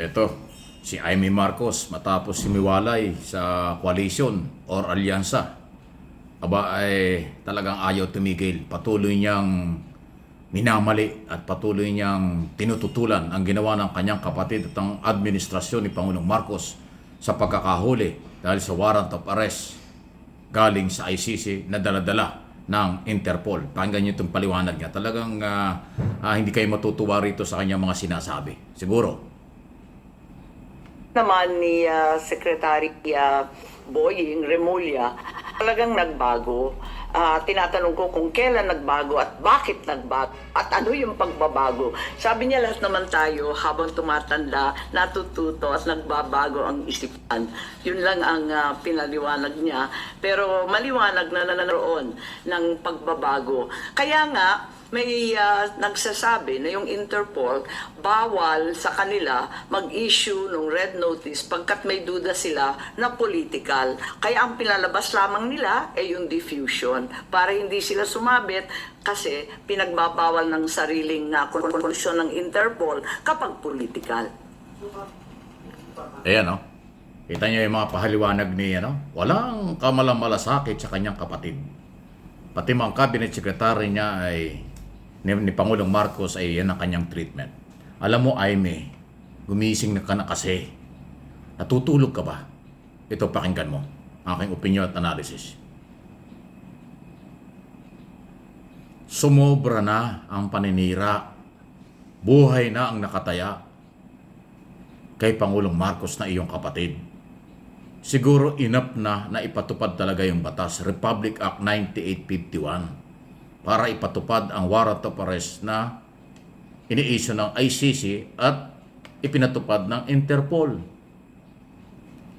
Eto, si Amy Marcos matapos sumiwalay sa coalition or alyansa, aba ay talagang ayaw tumigil. Patuloy niyang minamali at patuloy niyang tinututulan ang ginawa ng kanyang kapatid at ang administrasyon ni Pangulong Marcos sa pagkakahuli dahil sa warrant of arrest galing sa ICC na daladala ng Interpol. Pakinggan niyo itong paliwanag niya. Talagang hindi kayo matutuwa rito sa kanyang mga sinasabi. Siguro. Naman ni Secretary Boying Remulla, talagang nagbago. Tinatanong ko kung kailan nagbago at bakit nagbago at ano yung pagbabago. Sabi niya lahat naman tayo habang tumatanda, natututo at nagbabago ang isipan. Yun lang ang pinaliwanag niya. Pero maliwanag na naroon ng pagbabago. Kaya nga, may nagsasabi na yung Interpol bawal sa kanila mag-issue ng red notice pagkat may duda sila na political. Kaya ang pinalabas lamang nila ay yung diffusion para hindi sila sumabit kasi pinagbabawal ng sariling konklusyon ng Interpol kapag political. Ayan, no? Kita niyo yung mga pahaliwanag ni, walang kamalamalasakit sa kanyang kapatid. Pati mga cabinet secretary niya ay ni Pangulong Marcos ay yan ang kanyang treatment. Alam mo, Aimee, gumising na ka na kasi. Natutulog ka ba? Ito, pakinggan mo. Aking opinion at analysis. Sumobra na ang paninira. Buhay na ang nakataya kay Pangulong Marcos na iyong kapatid. Siguro enough na ipatupad talaga yung batas, Republic Act 9851. Para ipatupad ang warrant of arrest na ini-issue ng ICC at ipinatupad ng Interpol.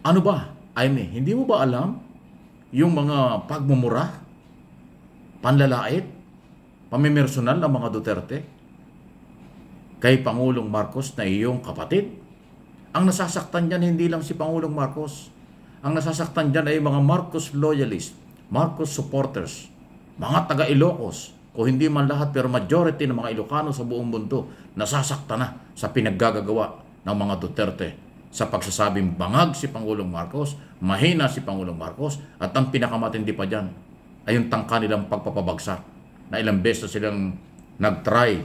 Ano ba, Aimee, hindi mo ba alam yung mga pagmumura, panlalait, pamimersonal ng mga Duterte kay Pangulong Marcos na iyong kapatid? Ang nasasaktan dyan hindi lang si Pangulong Marcos. Ang nasasaktan dyan ay mga Marcos loyalists, Marcos supporters, mga taga Ilocos, o hindi man lahat pero majority ng mga Ilocano sa buong mundo nasasaktan na sa pinaggagawa ng mga Duterte sa pagsasabing bangag si Pangulong Marcos, mahina si Pangulong Marcos, at ang pinakamatindi pa dyan ay yung tangka nilang pagpapabagsak na ilang beses silang nag-try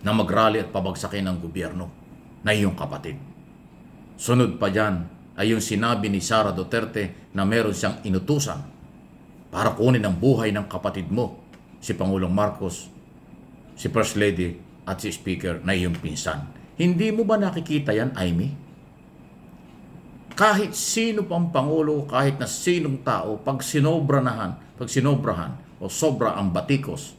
na mag-rally at pabagsakin ng gobyerno na iyong kapatid. Sunod pa dyan ay yung sinabi ni Sara Duterte na meron siyang inutusan para kunin ang buhay ng kapatid mo, si Pangulong Marcos, si First Lady at si Speaker na iyong pinsan. Hindi mo ba nakikita yan, Aimee? Kahit sino pang Pangulo, kahit na sinong tao, pag sinobrahan o sobra ang batikos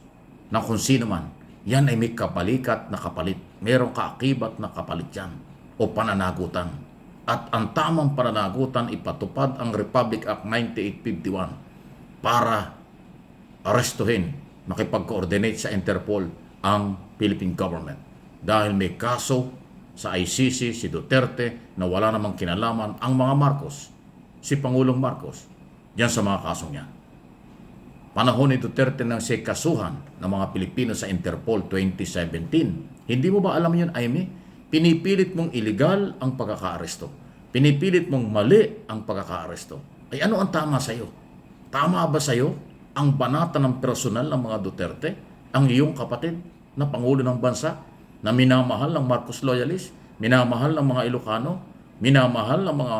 ng kung sino man, yan ay may kapalikat na kapalit. Merong kaakibat na kapalit yan o pananagutan. At ang tamang pananagutan ipatupad ang Republic Act 9851 para arestuhin, makipag-coordinate sa Interpol ang Philippine government. Dahil may kaso sa ICC si Duterte na wala namang kinalaman ang mga Marcos, si Pangulong Marcos, diyan sa mga kasong niya. Panahon ni Duterte nang siya kasuhan ng mga Pilipino sa Interpol 2017. Hindi mo ba alam yun, Aimee? Pinipilit mong illegal ang pagkakaaresto. Pinipilit mong mali ang pagkakaaresto. Ay ano ang tama sa'yo? Tama ba sa'yo ang banata ng personal ng mga Duterte, ang iyong kapatid na Pangulo ng Bansa, na minamahal ng Marcos loyalists, minamahal ng mga Ilocano, minamahal ng mga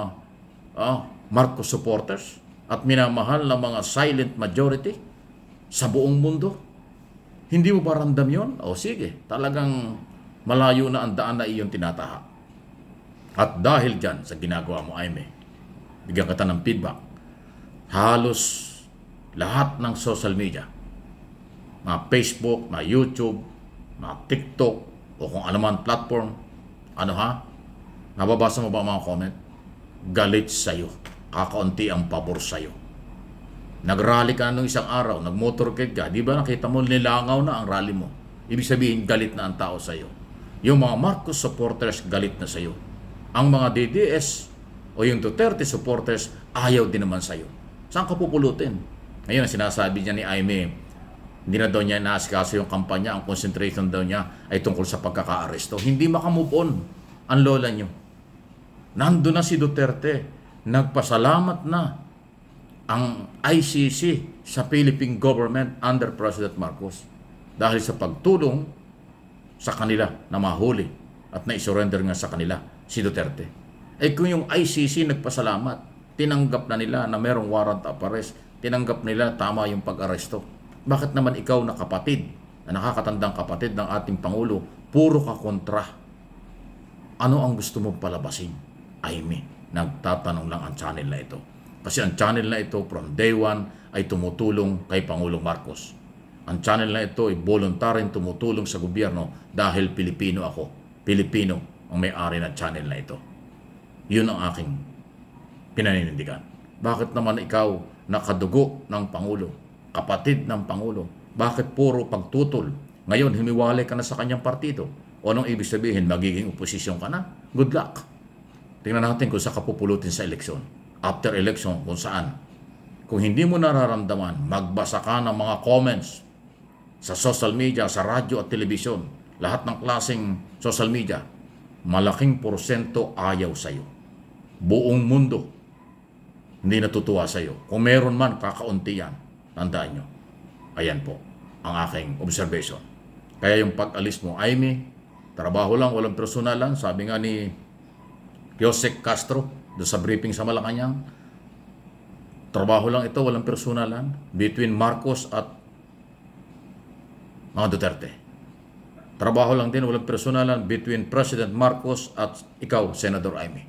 Marcos supporters, at minamahal ng mga silent majority sa buong mundo? Hindi mo ba ramdam yun? O sige, talagang malayo na ang daan na iyong tinataha. At dahil dyan sa ginagawa mo, Aimee, bigyan kita ng feedback. Halos lahat ng social media, mga Facebook, mga YouTube, mga TikTok, o kung ano man platform, nababasa mo ba mga comment? Galit sa'yo, kakaunti ang pabor sa'yo. Nag-rally ka nung isang araw, nag-motorcade ka, di ba nakita mo nilangaw na ang rally mo? Ibig sabihin, galit na ang tao sa'yo. Yung mga Marcos supporters, galit na sa'yo. Ang mga DDS o yung Duterte supporters, ayaw din naman sa'yo. Saan ka pupulutin? Ngayon, ang sinasabi niya ni Aimee, hindi na daw niya inaasikaso yung kampanya, ang concentration daw niya ay tungkol sa pagkakaaresto. Hindi makamove on ang lola nyo. Nandun na si Duterte. Nagpasalamat na ang ICC sa Philippine government under President Marcos dahil sa pagtulong sa kanila na mahuli at na-surrender nga sa kanila si Duterte. Eh kung yung ICC nagpasalamat, tinanggap na nila na merong warrant of arrest, tinanggap nila tama yung pag-aresto. Bakit naman ikaw na kapatid, na nakakatandang kapatid ng ating Pangulo, puro ka kontra? Ano ang gusto mong palabasin? Aimee, nagtatanong lang ang channel na ito. Kasi ang channel na ito from day one ay tumutulong kay Pangulong Marcos. Ang channel na ito ay voluntaryong tumutulong sa gobyerno dahil Pilipino ako. Pilipino ang may-ari ng channel na ito. Yun ang aking pinaninindigan. Bakit naman ikaw nakadugo ng Pangulo, kapatid ng Pangulo? Bakit puro pagtutol? Ngayon, himiwalay ka na sa kanyang partido. O anong ibig sabihin? Magiging oposisyon ka na? Good luck. Tingnan natin kung saan ka pupulutin sa eleksyon. After election, kung saan. Kung hindi mo nararamdaman, magbasa ka ng mga comments sa social media, sa radyo at telebisyon, lahat ng klaseng social media, malaking porsyento ayaw sa'yo. Buong mundo, hindi natutuwa sa'yo. Kung meron man, kakaunti yan. Tandaan nyo. Ayan po ang aking observation. Kaya yung pag-alis mo, Aimee, trabaho lang, walang personalan. Sabi nga ni Josec Castro, doon sa briefing sa Malacanang, trabaho lang ito, walang personalan between Marcos at mga Duterte. Trabaho lang din, walang personalan between President Marcos at ikaw, Senador Aimee.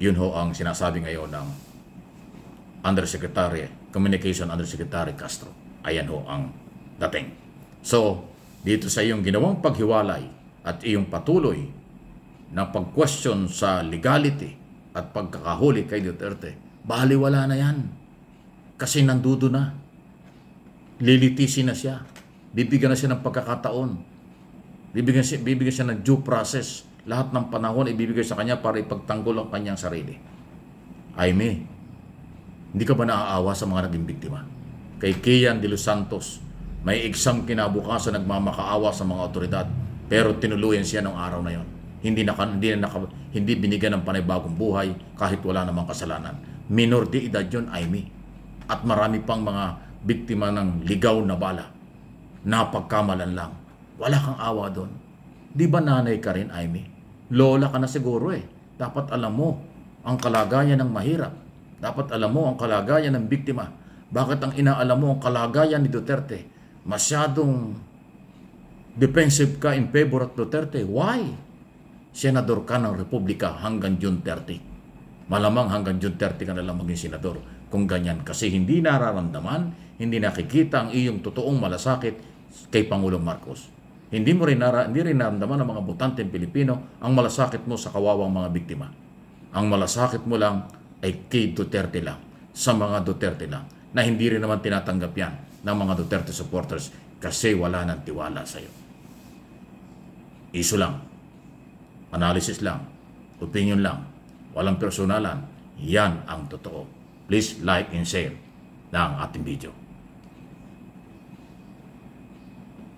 Yun ho ang sinasabi ngayon ng Undersecretary, Communication Undersecretary Castro. Ayan ho ang dating. So, dito sa iyong ginawang paghiwalay at iyong patuloy na pag-question sa legality at pagkakahuli kay Duterte, baliwala na yan. Kasi nandudo na. Lilitisin na siya. Bibigyan na siya ng pagkakataon. Bibigyan siya ng due process. Lahat ng panahon ibibigay sa kanya para ipagtanggol ang kanyang sarili. Aimee, hindi ka ba naaawa sa mga naging biktima? Kay Kian de los Santos, may exam kinabukasan, nagmamakaawa sa mga otoridad, pero tinuluyan siya ng araw na yon. Hindi binigyan ng panibagong buhay kahit wala namang kasalanan. Minor de edad yun, Aimee. At marami pang mga biktima ng ligaw na bala. Napagkamalan lang. Wala kang awa doon. Di ba nanay ka rin, Aimee? Lola ka na siguro eh. Dapat alam mo ang kalagayan ng mahirap. Dapat alam mo ang kalagayan ng biktima. Bakit ang inaalam mo ang kalagayan ni Duterte? Masyadong defensive ka in favor of Duterte. Why? Senador ka ng Republika hanggang June 30. Malamang hanggang June 30 ka na lang maging senador kung ganyan. Kasi hindi nararamdaman, hindi nakikita ang iyong totoong malasakit kay Pangulong Marcos. Hindi rin nararamdaman ng mga botanteng Pilipino ang malasakit mo sa kawawang mga biktima. Ang malasakit mo lang ay kay Duterte lang, sa mga Duterte lang, na hindi rin naman tinatanggap yan ng mga Duterte supporters kasi wala nang tiwala sa'yo. Iso lang, analysis lang, opinion lang, walang personalan, yan ang totoo. Please like and share ng ating video.